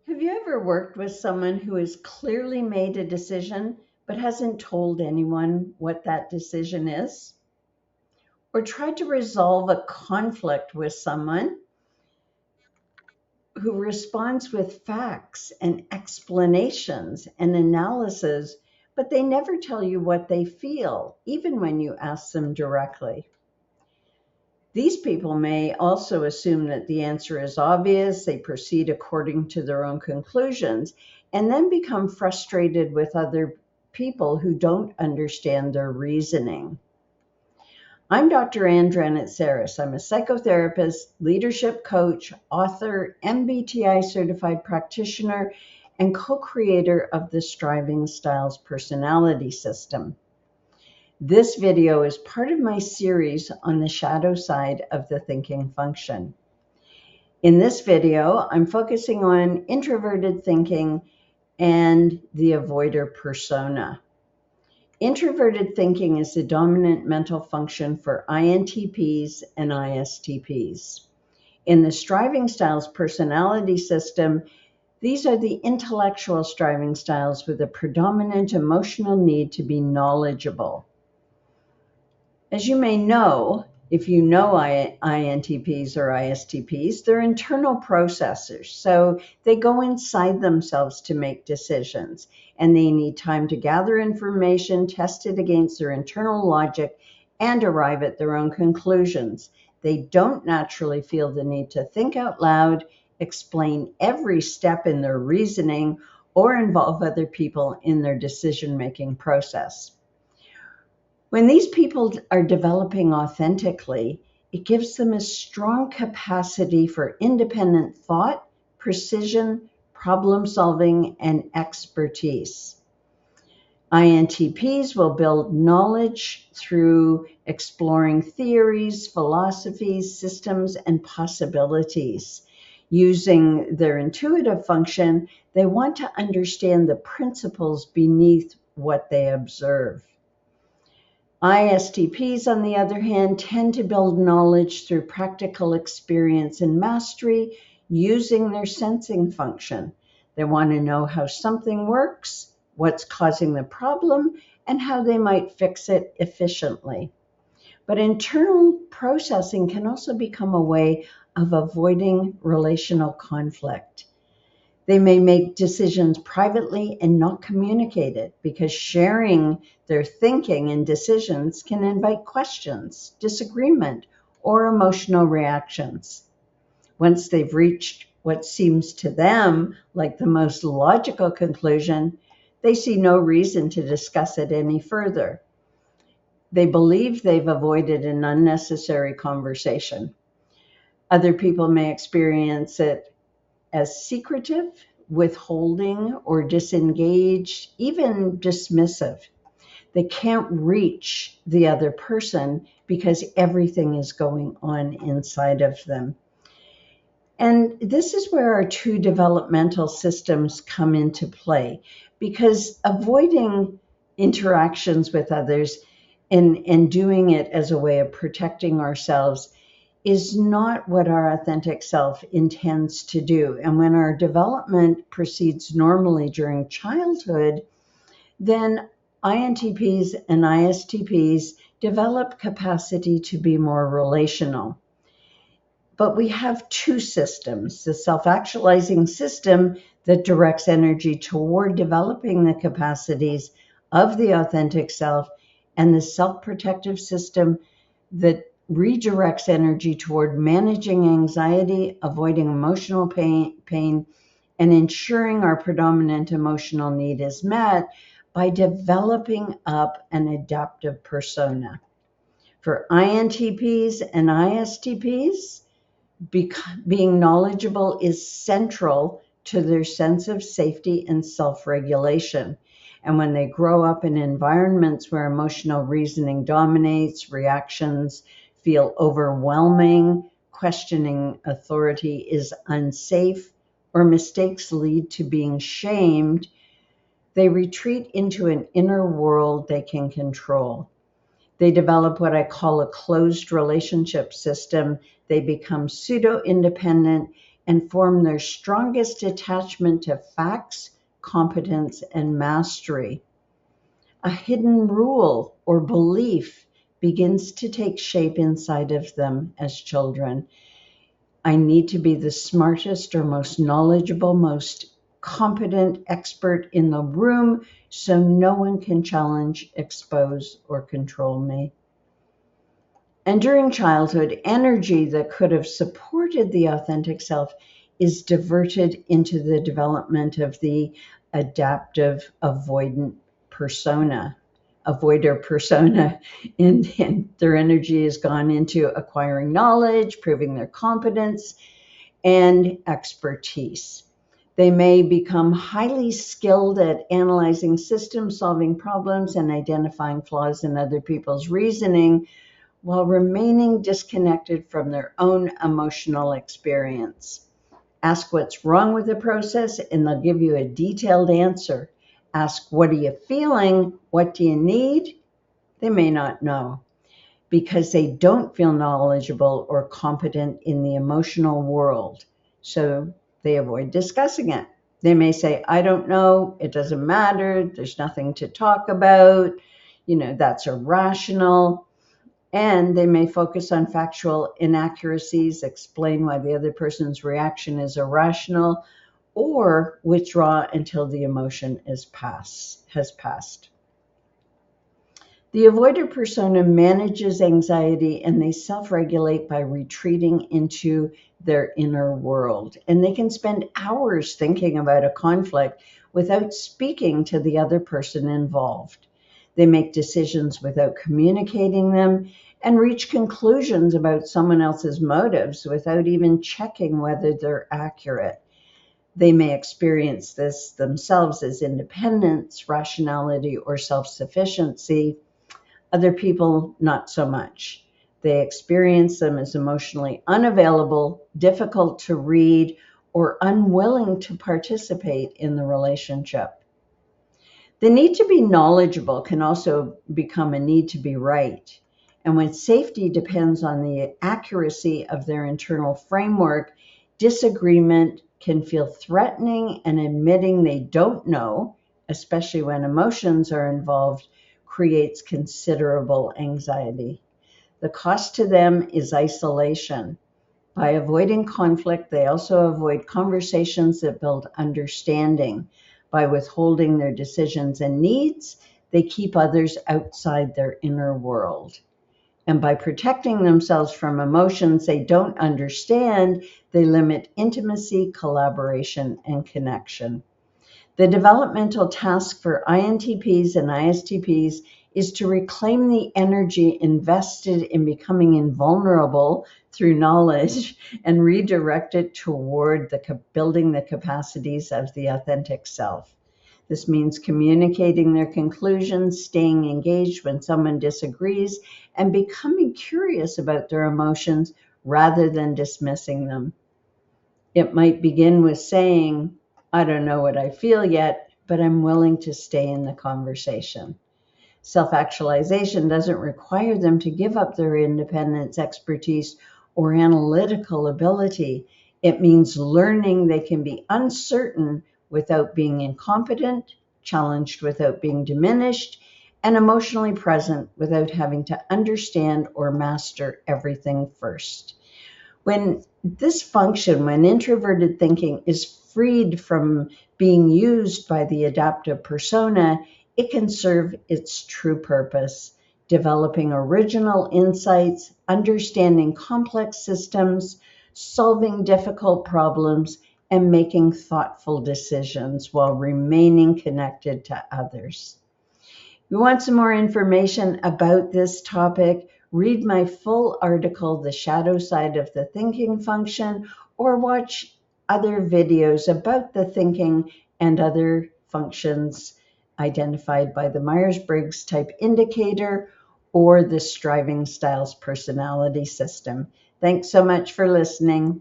Have you ever worked with someone who has clearly made a decision but hasn't told anyone what that decision is? Or tried to resolve a conflict with someone who responds with facts and explanations and analysis, but they never tell you what they feel, even when you ask them directly? These people may also assume that the answer is obvious, they proceed according to their own conclusions, and then become frustrated with other people who don't understand their reasoning. I'm Dr. Ann Dranitsaris. I'm a psychotherapist, leadership coach, author, MBTI certified practitioner, and co-creator of the Striving Styles personality system. This video is part of my series on the shadow side of the thinking function. In this video, I'm focusing on introverted thinking and the avoider persona. Introverted thinking is the dominant mental function for INTPs and ISTPs. In the Striving Styles personality system, these are the intellectual striving styles with a predominant emotional need to be knowledgeable. As you may know, if you know INTPs or ISTPs, they're internal processors. So they go inside themselves to make decisions, and they need time to gather information, test it against their internal logic, and arrive at their own conclusions. They don't naturally feel the need to think out loud, explain every step in their reasoning, or involve other people in their decision-making process. When these people are developing authentically, it gives them a strong capacity for independent thought, precision, problem solving, and expertise. INTPs will build knowledge through exploring theories, philosophies, systems, and possibilities. Using their intuitive function, they want to understand the principles beneath what they observe. ISTPs, on the other hand, tend to build knowledge through practical experience and mastery using their sensing function. They want to know how something works, what's causing the problem, and how they might fix it efficiently. But internal processing can also become a way of avoiding relational conflict. They may make decisions privately and not communicate it because sharing their thinking and decisions can invite questions, disagreement, or emotional reactions. Once they've reached what seems to them like the most logical conclusion, they see no reason to discuss it any further. They believe they've avoided an unnecessary conversation. Other people may experience it as secretive, withholding, or disengaged, even dismissive. They can't reach the other person because everything is going on inside of them. And this is where our two developmental systems come into play, because avoiding interactions with others and doing it as a way of protecting ourselves is not what our authentic self intends to do. And when our development proceeds normally during childhood, then INTPs and ISTPs develop capacity to be more relational. But we have two systems: the self-actualizing system that directs energy toward developing the capacities of the authentic self, and the self-protective system that redirects energy toward managing anxiety, avoiding emotional pain, and ensuring our predominant emotional need is met by developing up an adaptive persona. For INTPs and ISTPs, being knowledgeable is central to their sense of safety and self-regulation. And when they grow up in environments where emotional reasoning dominates, reactions feel overwhelming, questioning authority is unsafe, or mistakes lead to being shamed, they retreat into an inner world they can control. They develop what I call a closed relationship system. They become pseudo-independent and form their strongest attachment to facts, competence, and mastery. A hidden rule or belief begins to take shape inside of them as children. I need to be the smartest or most knowledgeable, most competent expert in the room so no one can challenge, expose, or control me. And during childhood, energy that could have supported the authentic self is diverted into the development of the adaptive avoidant persona. Avoider persona, and their energy has gone into acquiring knowledge, proving their competence, and expertise. They may become highly skilled at analyzing systems, solving problems, and identifying flaws in other people's reasoning while remaining disconnected from their own emotional experience. Ask what's wrong with the process, and they'll give you a detailed answer. Ask, what are you feeling? What do you need? They may not know because they don't feel knowledgeable or competent in the emotional world. So they avoid discussing it. They may say, I don't know, it doesn't matter, there's nothing to talk about, that's irrational. And they may focus on factual inaccuracies, explain why the other person's reaction is irrational, or withdraw until the emotion has passed. The avoider persona manages anxiety, and they self-regulate by retreating into their inner world. And they can spend hours thinking about a conflict without speaking to the other person involved. They make decisions without communicating them and reach conclusions about someone else's motives without even checking whether they're accurate. They may experience this themselves as independence, rationality, or self-sufficiency. Other people, not so much. They experience them as emotionally unavailable, difficult to read, or unwilling to participate in the relationship. The need to be knowledgeable can also become a need to be right. And when safety depends on the accuracy of their internal framework, disagreement can feel threatening, and admitting they don't know, especially when emotions are involved, creates considerable anxiety. The cost to them is isolation. By avoiding conflict, they also avoid conversations that build understanding. By withholding their decisions and needs, they keep others outside their inner world. And by protecting themselves from emotions they don't understand, they limit intimacy, collaboration, and connection. The developmental task for INTPs and ISTPs is to reclaim the energy invested in becoming invulnerable through knowledge and redirect it toward building the capacities of the authentic self. This means communicating their conclusions, staying engaged when someone disagrees, and becoming curious about their emotions rather than dismissing them. It might begin with saying, I don't know what I feel yet, but I'm willing to stay in the conversation. Self-actualization doesn't require them to give up their independence, expertise, or analytical ability. It means learning they can be uncertain without being incompetent, challenged without being diminished, and emotionally present without having to understand or master everything first. When introverted thinking is freed from being used by the adaptive persona, it can serve its true purpose, developing original insights, understanding complex systems, solving difficult problems, and making thoughtful decisions while remaining connected to others. If you want some more information about this topic, read my full article, The Shadow Side of the Thinking Function, or watch other videos about the thinking and other functions identified by the Myers-Briggs Type Indicator or the Striving Styles Personality System. Thanks so much for listening.